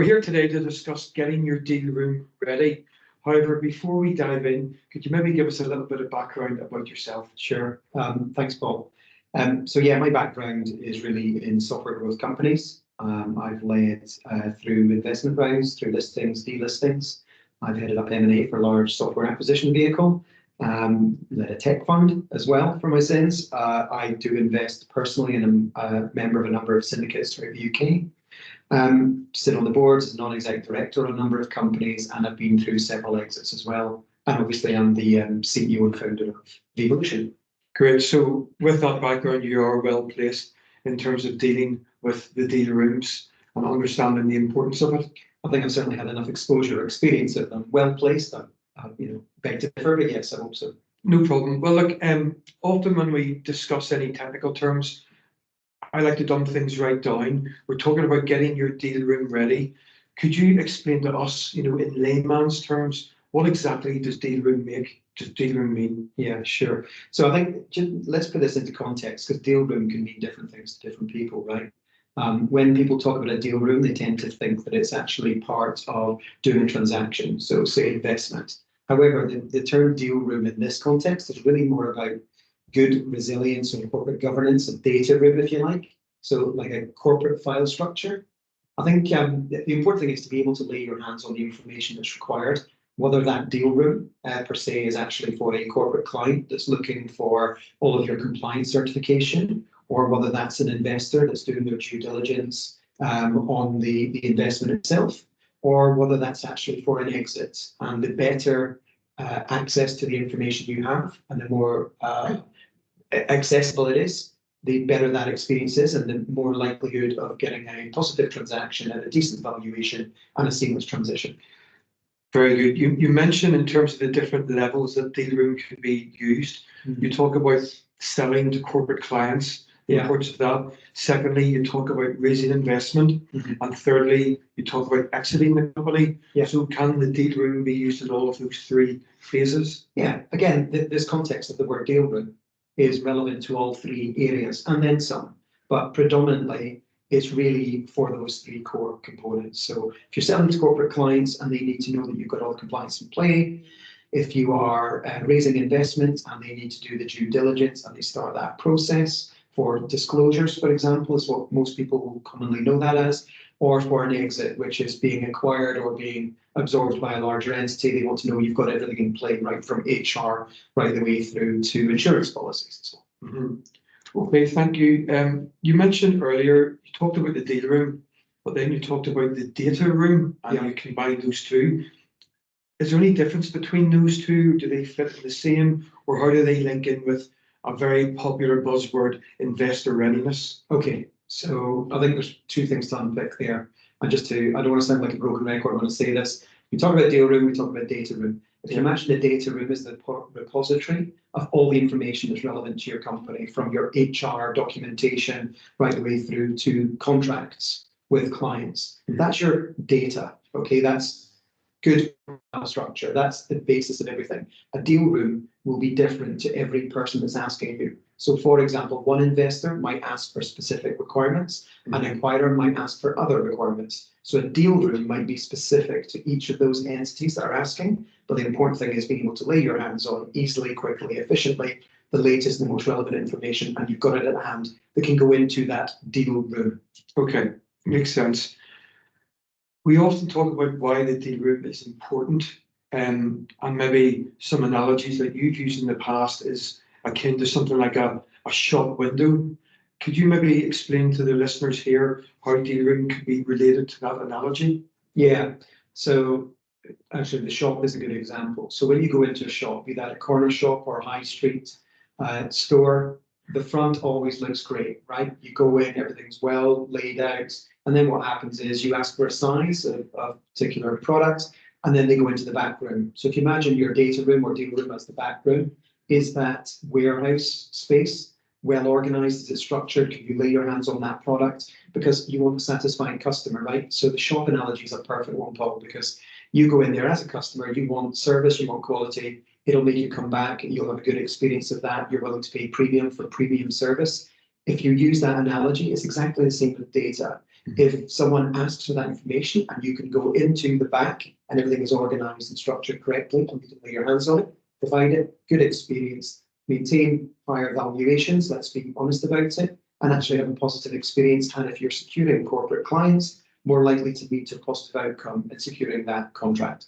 We're here today to discuss getting your deal room ready. However, before we dive in, could you maybe give us a little bit of background about yourself? Sure. Thanks, Paul. So my background is really in software growth companies. I've led through investment rounds, through listings, delistings. I've headed up M&A for a large software acquisition vehicle, led a tech fund as well for my sins. I do invest personally and I'm a member of a number of syndicates throughout the UK. Sit on the boards as a non-exec director on a number of companies, and I've been through several exits as well. And obviously, I'm the CEO and founder of Evolution. Great. So with that background, you are well placed in terms of dealing with the deal rooms and understanding the importance of it. I think I've certainly had enough exposure or experience of them. Well placed. I beg to differ, but yes, I hope so. No problem. Well, look, often when we discuss any technical terms, I like to dumb things right down. We're talking about getting your deal room ready. Could you explain to us, in layman's terms, what exactly does deal room mean? Yeah, sure. So I think let's put this into context, because deal room can mean different things to different people, right? When people talk about a deal room, they tend to think that it's actually part of doing a transaction, so say investment. However, the term deal room in this context is really more about good resilience and corporate governance and data room, if you like. So like a corporate file structure. I think the important thing is to be able to lay your hands on the information that's required, whether that deal room per se is actually for a corporate client that's looking for all of your compliance certification, or whether that's an investor that's doing their due diligence on the investment itself, or whether that's actually for an exit. And the better access to the information you have and the more accessible it is, the better that experience is, and the more likelihood of getting a positive transaction at a decent valuation and a seamless transition. Very good. You mentioned in terms of the different levels that deal room can be used. Mm-hmm. You talk about selling to corporate clients, the importance of that. Secondly, you talk about raising investment. Mm-hmm. And thirdly, you talk about exiting the company. Yeah. So can the deal room be used in all of those three phases? Yeah. Again, this context of the word deal room is relevant to all three areas and then some, but predominantly it's really for those three core components. So if you're selling to corporate clients and they need to know that you've got all the compliance in play, if you are raising investment and they need to do the due diligence and they start that process for disclosures, for example, is what most people will commonly know that as, or for an exit, which is being acquired or being absorbed by a larger entity. They want to know you've got everything in play, right from HR right the way through to insurance policies as well. Mm-hmm. Okay, thank you. You mentioned earlier, you talked about the deal room, but then you talked about the data room, and you combine those two. Is there any difference between those two? Do they fit in the same, or how do they link in with a very popular buzzword, investor readiness? Okay, so I think there's two things to unpick there. And I don't want to sound like a broken record when I say this. We talk about deal room, we talk about data room. If you imagine the data room is the repository of all the information that's relevant to your company, from your HR documentation right the way through to contracts with clients. That's your data, okay? That's good structure. That's the basis of everything. A deal room will be different to every person that's asking you. So for example, one investor might ask for specific requirements, an acquirer might ask for other requirements. So a deal room might be specific to each of those entities that are asking, but the important thing is being able to lay your hands on easily, quickly, efficiently, the latest and the most relevant information, and you've got it at hand that can go into that deal room. Okay, makes sense. We often talk about why the deal room is important, and maybe some analogies that you've used in the past is akin to something like a shop window. Could you maybe explain to the listeners here how deal room could be related to that analogy? Yeah, so actually the shop is a good example. So when you go into a shop, be that a corner shop or a high street store, the front always looks great, right? You go in, everything's well laid out. And then what happens is you ask for a size of a particular product, and then they go into the back room. So if you imagine your data room or deal room as the back room, is that warehouse space well organized? Is it structured? Can you lay your hands on that product? Because you want a satisfying customer, right? So the shop analogy is a perfect one, Paul, because you go in there as a customer, you want service, you want quality, it'll make you come back, you'll have a good experience of that, you're willing to pay premium for premium service. If you use that analogy, it's exactly the same with data. If someone asks for that information and you can go into the back and everything is organized and structured correctly and you can lay your hands on it, provide it, good experience, maintain higher valuations, let's be honest about it, and actually have a positive experience. And if you're securing corporate clients, more likely to lead to a positive outcome in securing that contract.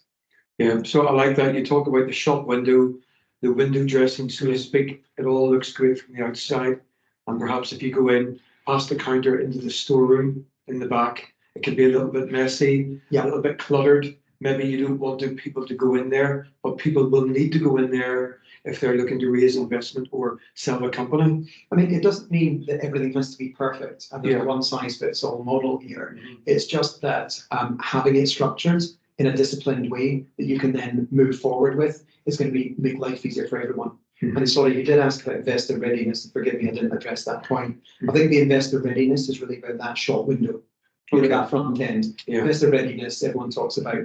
Yeah, so I like that. You talk about the shop window, the window dressing, so to speak. It all looks great from the outside. And perhaps if you go in past the counter into the storeroom in the back, it can be a little bit messy, a little bit cluttered. Maybe you don't want people to go in there, but people will need to go in there if they're looking to raise investment or sell a company. I mean, it doesn't mean that everything has to be perfect and there's a one size fits all model here. It's just that having it structured in a disciplined way that you can then move forward with is going to make life easier for everyone. And sorry, you did ask about investor readiness. Forgive me, I didn't address that point. I think the investor readiness is really about that shop window, that front end. Investor readiness, everyone talks about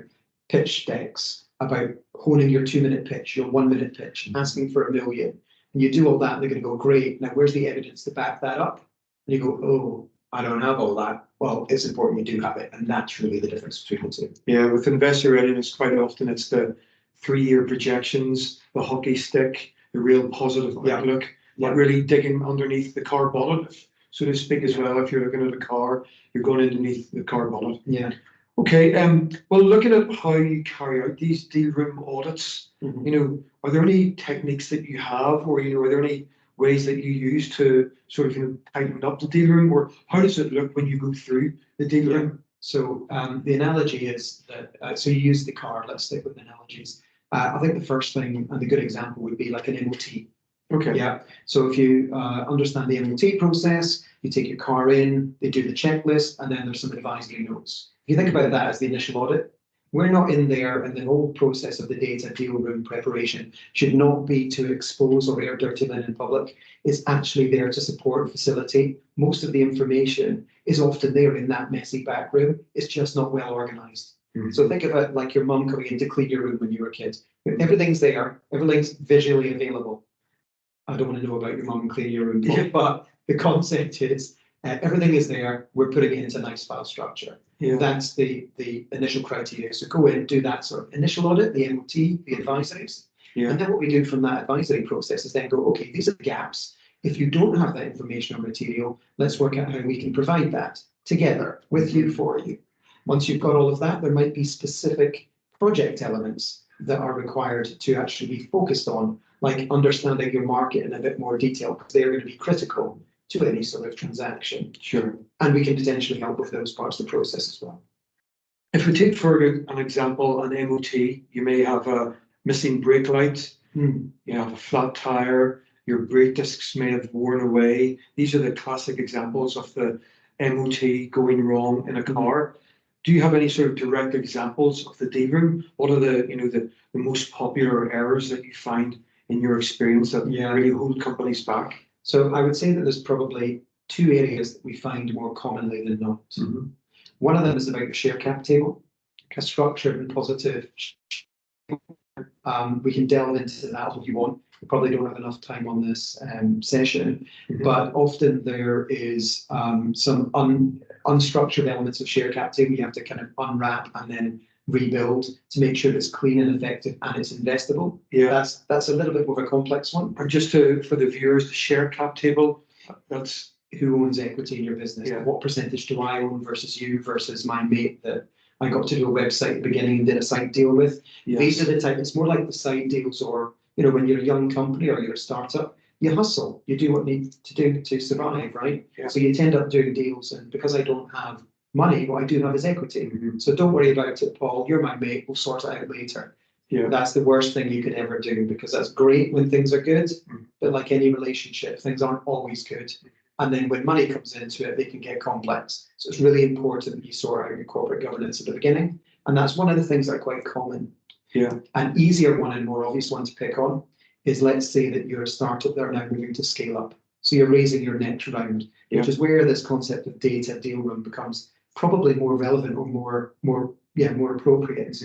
pitch decks, about honing your 2-minute pitch, your 1-minute pitch, asking for $1 million. And you do all that, and they're going to go, great. Now, where's the evidence to back that up? And you go, oh, I don't have all that. Well, it's important you do have it. And that's really the difference between the two. Yeah, with investor readiness, quite often it's the 3-year projections, the hockey stick, the real positive outlook, really digging underneath the car bonnet, so to speak, as well. If you're looking at a car, you're going underneath the car bonnet. Yeah. Okay. Well, looking at how you carry out these deal room audits, are there any techniques that you have, or are there any ways that you use to sort of tighten up the deal room, or how does it look when you go through the deal room? So the analogy is that so you use the car. Let's stick with analogies. I think the first thing and the good example would be like an MOT. Okay. Yeah. So if you understand the MOT process, you take your car in, they do the checklist, and then there's some advisory notes. If you think about that as the initial audit, we're not in there, and the whole process of the data deal room preparation should not be to expose or air dirty linen in public. It's actually there to support, facilitate. Most of the information is often there in that messy back room. It's just not well organized. So think of it like your mum coming in to clean your room when you were a kid. Everything's there, everything's visually available. I don't want to know about your mum and clean your room, but the concept is everything is there. We're putting it into a nice file structure. That's the initial criteria. So go in, do that sort of initial audit, the MOT, the advisories. And then what we do from that advisory process is then go, okay, these are the gaps. If you don't have that information or material, let's work out how we can provide that together with you, for you. Once you've got all of that, there might be specific project elements that are required to actually be focused on, like understanding your market in a bit more detail, because they're going to be critical to any sort of transaction. Sure. And we can potentially help with those parts of the process as well. If we take for an example, an MOT, you may have a missing brake light, you have a flat tire, your brake discs may have worn away. These are the classic examples of the MOT going wrong in a car. Do you have any sort of direct examples of the deal room? What are the most popular errors that you find in your experience that really hold companies back? So I would say that there's probably 2 areas that we find more commonly than not. One of them is about your share cap table, a structured and positive. We can delve into that if you want. We probably don't have enough time on this session, but often there is some unstructured elements of share cap table you have to kind of unwrap and then rebuild to make sure it's clean and effective and it's investable. That's a little bit more of a complex one. And just for the viewers, the share cap table, that's who owns equity in your business. What percentage do I own versus you versus my mate that I got to do a website at the beginning and did a side deal with. These are the type, it's more like the side deals, or when you're a young company or you're a startup, you hustle, you do what you need to do to survive, right? So you end up doing deals, and because I don't have money, what I do have is equity. So don't worry about it, Paul. You're my mate. We'll sort it out later. That's the worst thing you could ever do, because that's great when things are good, but like any relationship, things aren't always good. And then when money comes into it, they can get complex. So it's really important that you sort out your corporate governance at the beginning. And that's one of the things that are quite common. An easier one and more obvious one to pick on is, let's say that you're a startup that are now moving to scale up. So you're raising your next round, which is where this concept of data deal room becomes probably more relevant or more appropriate.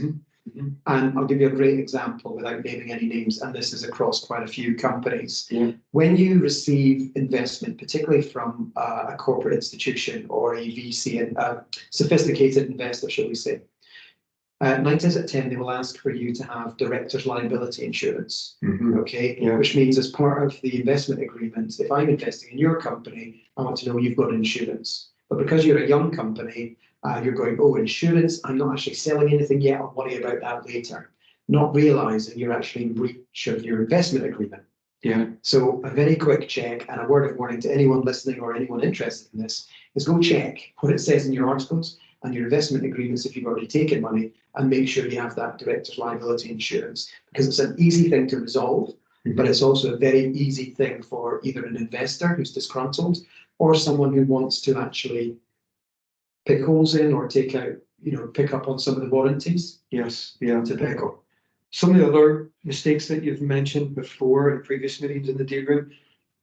Mhm. And I'll give you a great example without naming any names, and this is across quite a few companies. Yeah. When you receive investment, particularly from a corporate institution or a VC, a sophisticated investor, shall we say, 9 times out of 10, they will ask for you to have director's liability insurance. Mhm. Okay, Yeah. which means as part of the investment agreement, if I'm investing in your company, I want to know you've got insurance. But because you're a young company, you're going, oh, insurance, I'm not actually selling anything yet, I'll worry about that later. Not realizing you're actually in breach of your investment agreement. Yeah. So a very quick check and a word of warning to anyone listening or anyone interested in this is go check what it says in your articles and your investment agreements if you've already taken money, and make sure you have that director's liability insurance, because it's an easy thing to resolve, but it's also a very easy thing for either an investor who's disgruntled or someone who wants to actually pick holes in or take out, pick up on some of the warranties. Yes. Yeah. To pick up. Some of the other mistakes that you've mentioned before in previous meetings in the deal room,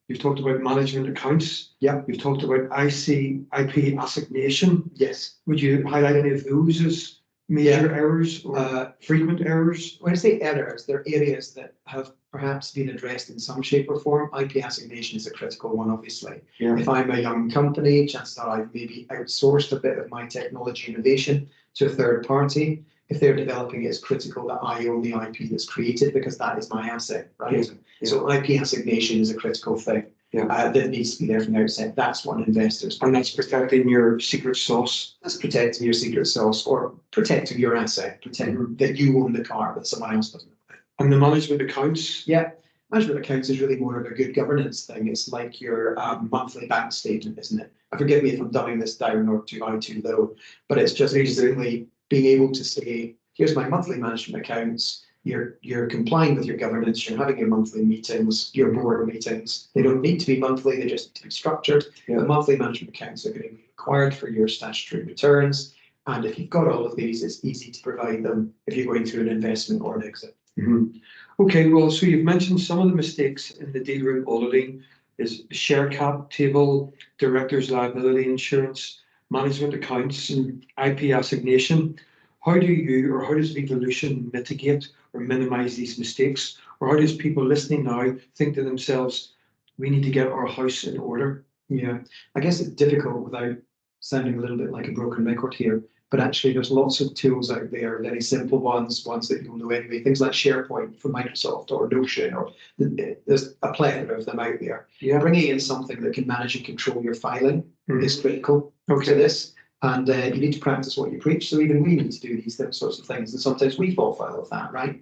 you've talked about management accounts. Yeah. You've talked about IP assignation. Yes. Would you highlight any of those as major errors or frequent errors? When I say errors, they're areas that have perhaps been addressed in some shape or form. IP assignation is a critical one, obviously. Yeah. If I'm a young company, chances are I've maybe outsourced a bit of my technology innovation to a third party. If they're developing it, it's critical that I own the IP that's created, because that is my asset, right? Yeah. So IP assignation is a critical thing. Yeah. That needs to be there from the outset. That's what investors. And that's protecting your secret sauce. That's protecting your secret sauce, or protecting your asset, that you own the car that someone else doesn't. And the management accounts. Yeah, management accounts is really more of a good governance thing. It's like your monthly bank statement, isn't it? Forgive me if I'm dumbing this down or too high, too low, but it's just basically being able to say, here's my monthly management accounts. You're complying with your governance. You're having your monthly meetings, your board meetings. They don't need to be monthly. They just need to be structured. Yeah. The monthly management accounts are going to be required for your statutory returns. And if you've got all of these, it's easy to provide them if you're going through an investment or an exit. Mm-hmm. Okay, well, so you've mentioned some of the mistakes in the deal room auditing is share cap table, director's liability insurance, management accounts, and IP assignation. How do you, or how does Evolution mitigate or minimize these mistakes? Or how does people listening now think to themselves, we need to get our house in order? Yeah, I guess it's difficult without sounding a little bit like a broken record here, but actually there's lots of tools out there, very simple ones that you'll know anyway, things like SharePoint from Microsoft or Notion, or there's a plethora of them out there. Yeah. Bringing in something that can manage and control your filing is critical to this. And you need to practice what you preach. So even we need to do these sorts of things. And sometimes we fall foul of that, right?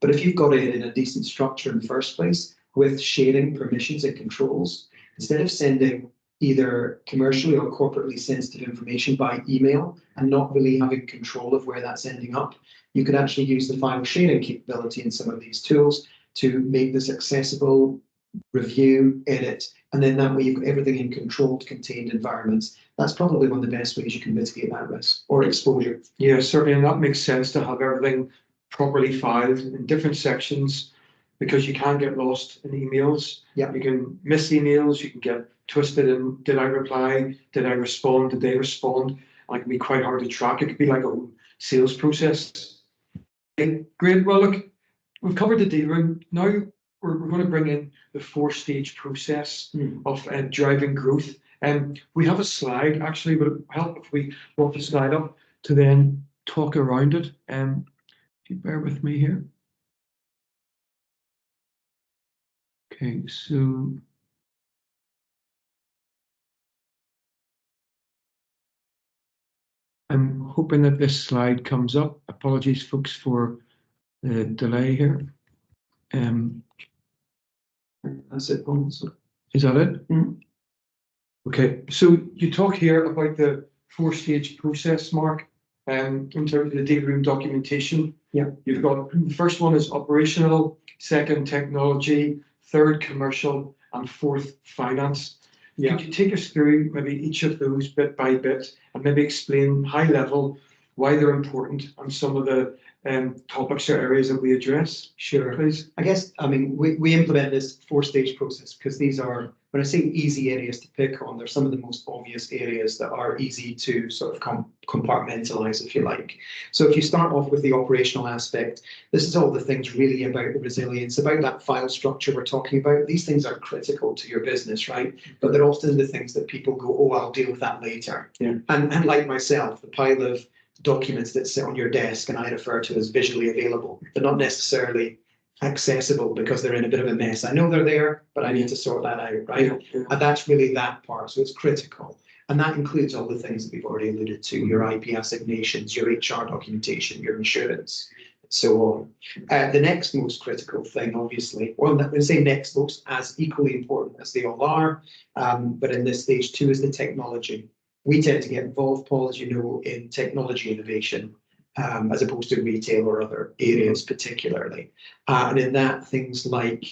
But if you've got it in a decent structure in the first place, with sharing permissions and controls, instead of sending either commercially or corporately sensitive information by email and not really having control of where that's ending up, you could actually use the file sharing capability in some of these tools to make this accessible, review, edit, and then that way you've got everything in controlled, contained environments. That's probably one of the best ways you can mitigate that risk or exposure. Yeah, certainly, and that makes sense to have everything properly filed in different sections, because you can get lost in emails. Yeah. You can miss emails, you can get twisted in, did I reply, did I respond, did they respond? And it can be quite hard to track. It could be like a whole sales process. Okay, great, well look, we've covered the deal room. Now we're going to bring in the 4-stage process of driving growth. We have a slide, actually, would it help if we brought the slide up to then talk around it? If you bear with me here. Okay, so I'm hoping that this slide comes up. Apologies, folks, for the delay here. That's it. Is that it? Mm. Okay, so you talk here about the 4-stage process, Mark, in terms of the deal room documentation. Yeah. You've got the first one is operational, second technology, third commercial, and fourth finance. Yeah. Could you take us through maybe each of those bit by bit and maybe explain high level why they're important and some of the topics or areas that we address? Sure. Please. I guess, I mean, we implement this 4-stage process because these are when I say easy areas to pick on, they're some of the most obvious areas that are easy to sort of compartmentalize, if you like. So if you start off with the operational aspect, this is all the things really about the resilience, about that file structure we're talking about. These things are critical to your business, right? But they're often the things that people go, oh, I'll deal with that later. Yeah. And like myself, the pile of documents that sit on your desk and I refer to as visually available, they're not necessarily accessible because they're in a bit of a mess. I know they're there, but I need to sort that out, right? Yeah. And that's really that part. So it's critical. And that includes all the things that we've already alluded to, your IP assignations, your HR documentation, your insurance, and so on. The next most critical thing, obviously, well, I would say next most, as equally important as they all are, but in this stage too, is the technology. We tend to get involved, Paul, as you know, in technology innovation, as opposed to retail or other areas particularly. And in that, things like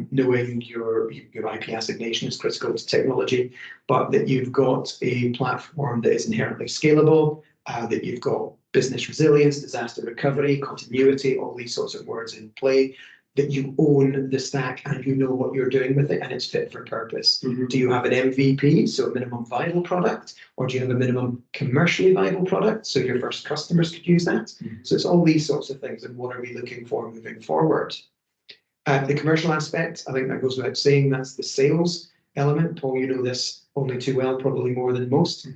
knowing your IP assignation is critical to technology, but that you've got a platform that is inherently scalable, that you've got business resilience, disaster recovery, continuity, all these sorts of words in play, that you own the stack and you know what you're doing with it and it's fit for purpose. Do you have an MVP, so a minimum viable product, or do you have a minimum commercially viable product, so your first customers could use that? So it's all these sorts of things, and what are we looking for moving forward? The commercial aspect, I think that goes without saying, that's the sales element. Paul, you know this only too well, probably more than most.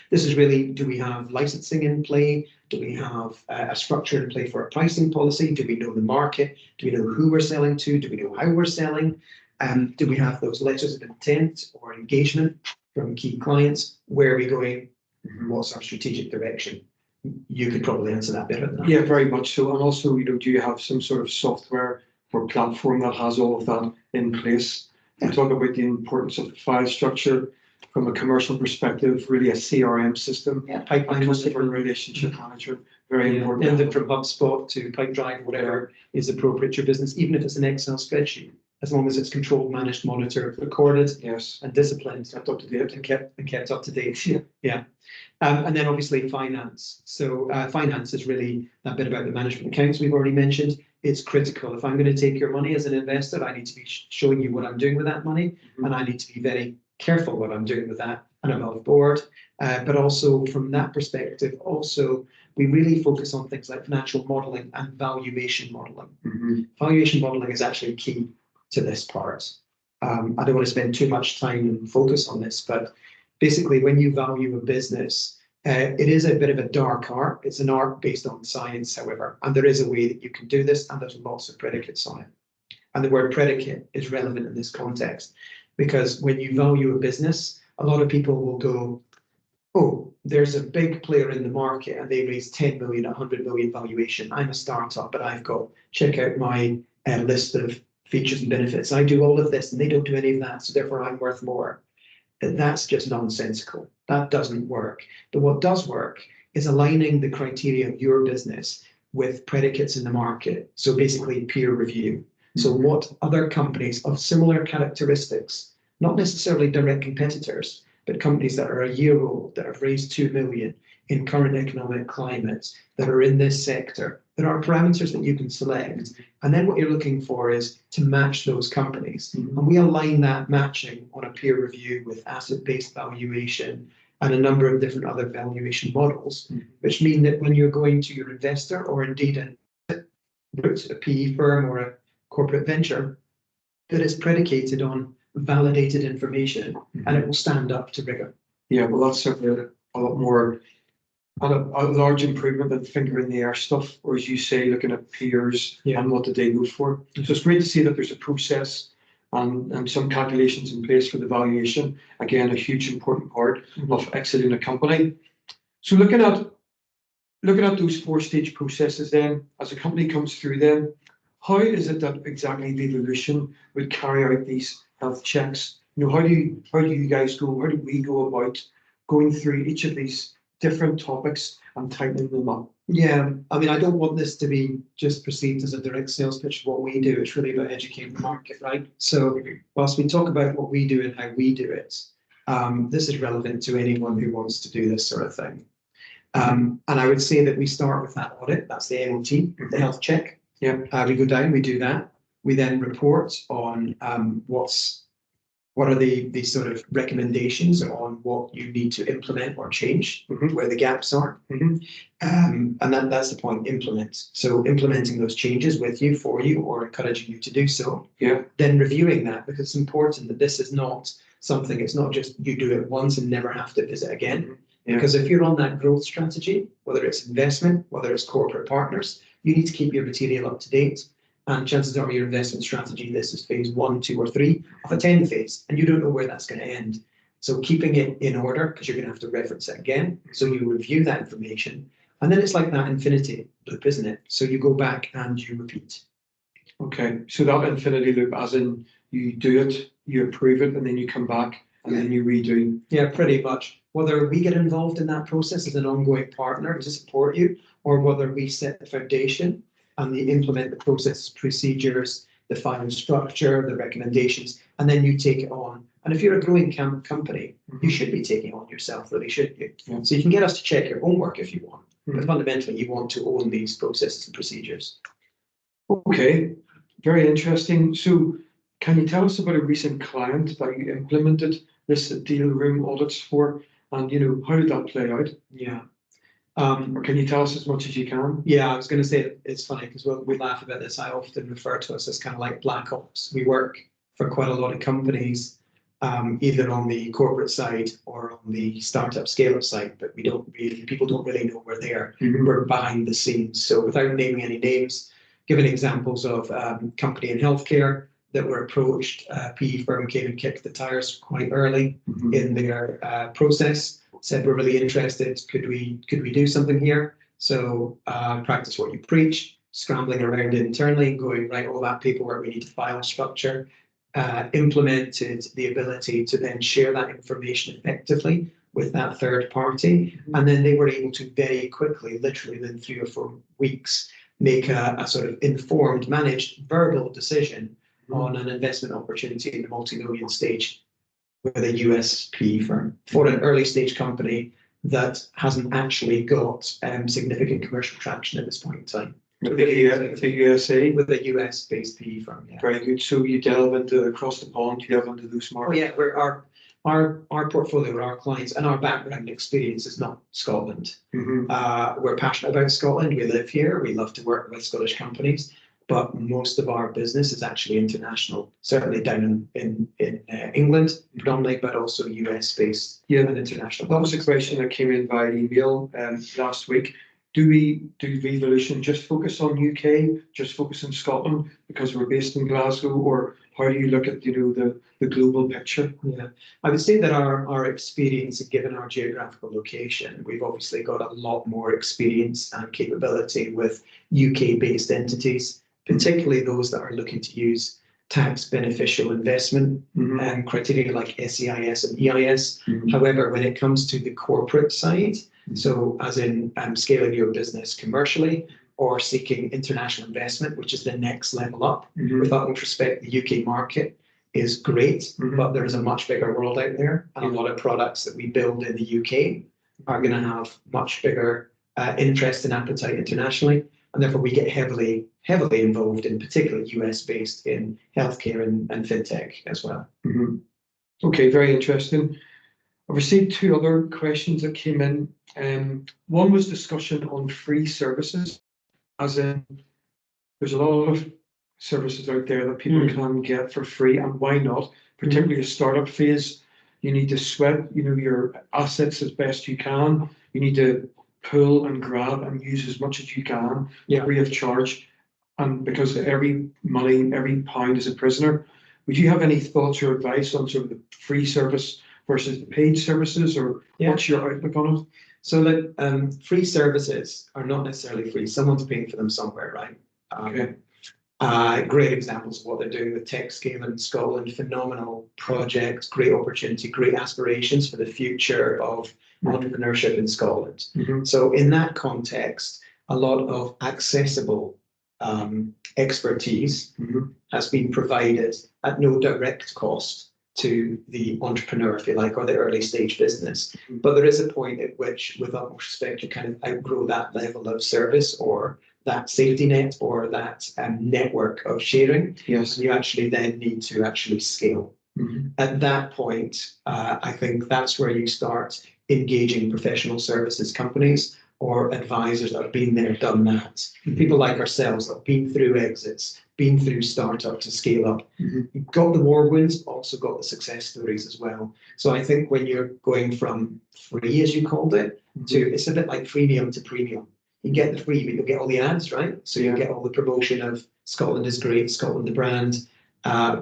This is really, do we have licensing in play? Do we have a structure in play for a pricing policy? Do we know the market? Do we know who we're selling to? Do we know how we're selling? Do we have those letters of intent or engagement from key clients? Where are we going? What's our strategic direction? You could probably answer that better than that. Yeah, very much so. And also, do you have some sort of software or platform that has all of that in place? We talk about the importance of the file structure from a commercial perspective, really a CRM system, Pipeline customer relationship management, very important. Anything from HubSpot to Pipedrive, whatever is appropriate to your business, even if it's an Excel spreadsheet, as long as it's controlled, managed, monitored, recorded, and disciplined, kept up to date, and kept up to date. Yeah. And then obviously finance. So finance is really that bit about the management accounts we've already mentioned. It's critical. If I'm going to take your money as an investor, I need to be showing you what I'm doing with that money, and I need to be very careful what I'm doing with that and above board. But also from that perspective, also we really focus on things like financial modeling and valuation modeling. Valuation modeling is actually key to this part. I don't want to spend too much time and focus on this, but basically when you value a business, it is a bit of a dark art. It's an art based on science, however, and there is a way that you can do this, and there's lots of predicates on it. And the word predicate is relevant in this context, because when you value a business, a lot of people will go, oh, there's a big player in the market and they raise 10 million, 100 million valuation. I'm a startup, but I've got, check out my list of features and benefits. I do all of this and they don't do any of that, so therefore I'm worth more. That's just nonsensical. That doesn't work. But what does work is aligning the criteria of your business with predicates in the market. So basically peer review. So what other companies of similar characteristics, not necessarily direct competitors, but companies that are a year old, that have raised 2 million in current economic climates, that are in this sector, there are parameters that you can select. And then what you're looking for is to match those companies. And we align that matching on a peer review with asset-based valuation and a number of different other valuation models, which mean that when you're going to your investor, or indeed a PE firm or a corporate venture, that is predicated on validated information, and it will stand up to rigor. Yeah, well, that's certainly a lot more, a large improvement than finger in the air stuff, or as you say, looking at peers and what did they go for. So it's great to see that there's a process and some calculations in place for the valuation. Again, a huge important part of exiting a company. So looking at those 4-stage processes, then as a company comes through them, how is it that exactly the Evolution would carry out these health checks? How do you guys go? How do we go about going through each of these different topics and tightening them up? Yeah, I mean, I don't want this to be just perceived as a direct sales pitch of what we do. It's really about educating the market, right? So whilst we talk about what we do and how we do it, this is relevant to anyone who wants to do this sort of thing. And I would say that we start with that audit. That's the MOT, the health check. We go down, we do that. We then report on what's What are the sort of recommendations on what you need to implement or change, where the gaps are? And that's the point, implement. So implementing those changes with you, for you, or encouraging you to do so. Yeah. Then reviewing that, because it's important that this is not something, it's not just you do it once and never have to visit again. Yeah. Because if you're on that growth strategy, whether it's investment, whether it's corporate partners, you need to keep your material up to date. And chances are your investment strategy, this is phase 1, 2, or 3 of a 10 phase, and you don't know where that's going to end. So keeping it in order, because you're going to have to reference it again. So you review that information, and then it's like that infinity loop, isn't it? So you go back and you repeat. Okay, so that infinity loop, as in you do it, you approve it, and then you come back and then you redo. Yeah, pretty much. Whether we get involved in that process as an ongoing partner to support you, or whether we set the foundation and they implement the process, procedures, the final structure, the recommendations, and then you take it on. And if you're a growing company, you should be taking it on yourself, really, shouldn't you? Yeah. So you can get us to check your homework if you want, but fundamentally you want to own these processes and procedures. Okay, very interesting. So can you tell us about a recent client that you implemented this deal room audits for, and how did that play out? Yeah. Or can you tell us as much as you can? Yeah, I was going to say it's funny because we laugh about this. I often refer to us as kind of like black ops. We work for quite a lot of companies, either on the corporate side or on the startup scale-up side, but people don't really know we're there. We're behind the scenes. So without naming any names, giving examples of company in healthcare that were approached, PE firm came and kicked the tires quite early in their process. Said, we're really interested. Could we do something here? So practice what you preach, scrambling around internally, going, right, all that paperwork we need to file structure, implemented the ability to then share that information effectively with that third party. And then they were able to very quickly, literally within 3 or 4 weeks, make a sort of informed, managed verbal decision on an investment opportunity in the multi-million stage with a US PE firm for an early stage company that hasn't actually got significant commercial traction at this point in time. With the USA? With a US based PE firm, yeah. Very good. So you delve into across the pond, you delve into those markets. Oh yeah, our portfolio, our clients, and our background experience is not Scotland. We're passionate about Scotland. We live here. We love to work with Scottish companies. But most of our business is actually international, certainly down in England predominantly, but also US based and international. That was a question that came in via email last week. Do Revolution just focus on UK, just focus on Scotland because we're based in Glasgow, or how do you look at the global picture? Yeah, I would say that our experience, given our geographical location, we've obviously got a lot more experience and capability with UK based entities, particularly those that are looking to use tax beneficial investment criteria like SEIS and EIS. However, when it comes to the corporate side, so as in scaling your business commercially or seeking international investment, which is the next level up, with utmost respect, the UK market is great, but there is a much bigger world out there, and a lot of products that we build in the UK are going to have much bigger interest and appetite internationally. And therefore, we get heavily involved in particularly US based in healthcare and fintech as well. Okay, very interesting. I've received 2 other questions that came in. One was discussion on free services, as in there's a lot of services out there that people can get for free, and why not? Particularly a startup phase, you need to sweat your assets as best you can. You need to pull and grab and use as much as you can free of charge, and because every pound is a prisoner. Would you have any thoughts or advice on sort of the free service versus the paid services, or what's your outlook on it? So that free services are not necessarily free. Someone's paying for them somewhere, right? Great examples of what they're doing with TechScale in Scotland. Phenomenal project, great opportunity, great aspirations for the future of entrepreneurship in Scotland. So in that context, a lot of accessible expertise has been provided at no direct cost to the entrepreneur, if you like, or the early stage business. But there is a point at which, with utmost respect, you kind of outgrow that level of service or that safety net or that network of sharing. Yes. You actually then need to actually scale. At that point, I think that's where you start engaging professional services companies or advisors that have been there, done that. People like ourselves that have been through exits, been through startup to scale up. You've got the war wounds, also got the success stories as well. So I think when you're going from free, as you called it, to it's a bit like freemium to premium. You get the free, but you'll get all the ads, right? So you get all the promotion of Scotland is great, Scotland the brand,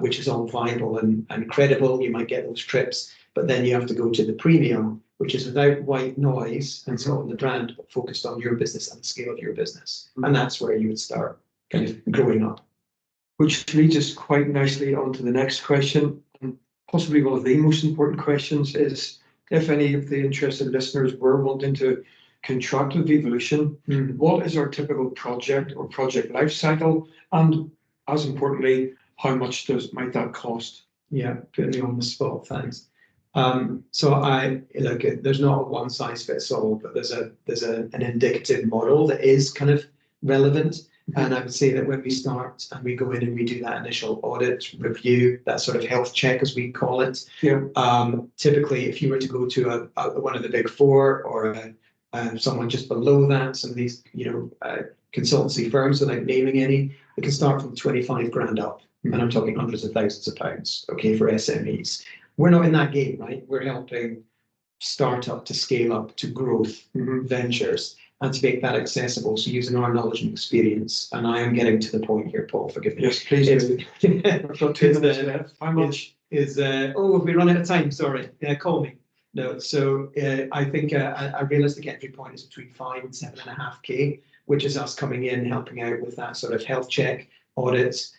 which is all viable and credible. You might get those trips, but then you have to go to the premium, which is without white noise and Scotland the brand, but focused on your business and the scale of your business. And that's where you would start kind of growing up. Which leads us quite nicely on to the next question, and possibly one of the most important questions is, if any of the interested listeners were wanting to contract with Evolution, what is our typical project or project life cycle? And as importantly, how much might that cost? Yeah, putting me on the spot, thanks. So I look, there's not a one size fits all, but there's an indicative model that is kind of relevant. And I would say that when we start and we go in and we do that initial audit review, that sort of health check as we call it, typically if you were to go to one of the big four or someone just below that, some of these consultancy firms, without naming any, they can start from 25 grand up, and I'm talking hundreds of thousands of pounds. Okay, for SMEs, we're not in that game, right? We're helping startup to scale up to growth ventures and to make that accessible. So using our knowledge and experience, and I am getting to the point here, Paul, forgive me. Yes, please. I've got 2 minutes left. How much? Oh, have we run out of time? Sorry. Call me. No, so I think a realistic entry point is between 5 and 7.5K, which is us coming in, helping out with that sort of health check, audits,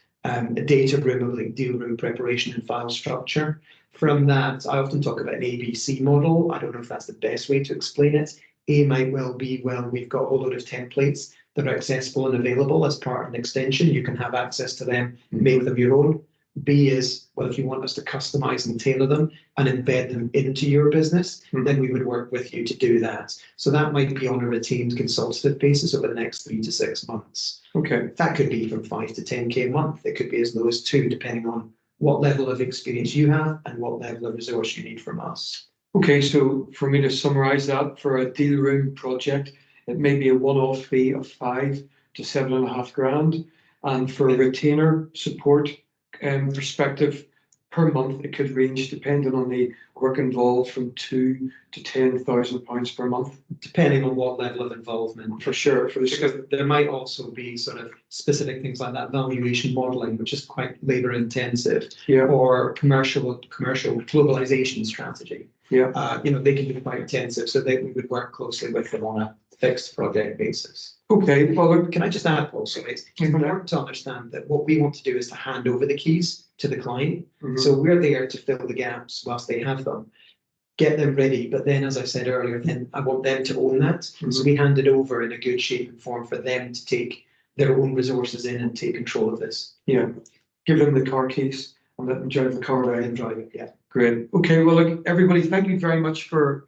data room, like deal room preparation and file structure. From that, I often talk about an ABC model. I don't know if that's the best way to explain it. A might well be, well, we've got a whole load of templates that are accessible and available as part of an extension. You can have access to them, make them your own. B is, well, if you want us to customize and tailor them and embed them into your business, then we would work with you to do that. So that might be on a retained consultative basis over the next 3 to 6 months. Okay. That could be from 5 to 10K a month. It could be as low as 2, depending on what level of experience you have and what level of resource you need from us. Okay, so for me to summarize that, for a deal room project, it may be a one-off fee of 5 to 7.5 grand. And for retainer support perspective, per month, it could range, depending on the work involved, from 2 to 10,000 pounds per month. Depending on what level of involvement. For sure. Because there might also be sort of specific things like that valuation modeling, which is quite labor intensive, or commercial globalization strategy. They can be quite intensive, so we would work closely with them on a fixed project basis. Okay, well, can I just add also, it's important to understand that what we want to do is to hand over the keys to the client. So we're there to fill the gaps whilst they have them, get them ready. But then, as I said earlier, then I want them to own that. So we hand it over in a good shape and form for them to take their own resources in and take control of this. Yeah, give them the car keys and let them drive the car around and drive it. Yeah. Great. Okay, well, look, everybody, thank you very much for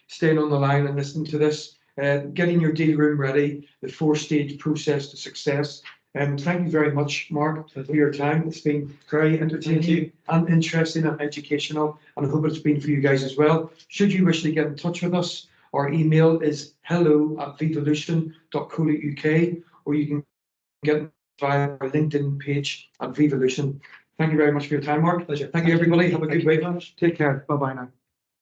staying on the line and listening to this. Getting your deal room ready, the 4-stage process to success. Thank you very much, Mark, for your time. It's been very entertaining and interesting and educational, and I hope it's been for you guys as well. Should you wish to get in touch with us, our email is hello@vivolution.co.uk, or you can get via our LinkedIn page at Vivolution. Thank you very much for your time, Mark. Pleasure. Thank you, everybody. Have a good week. Take care. Bye-bye now.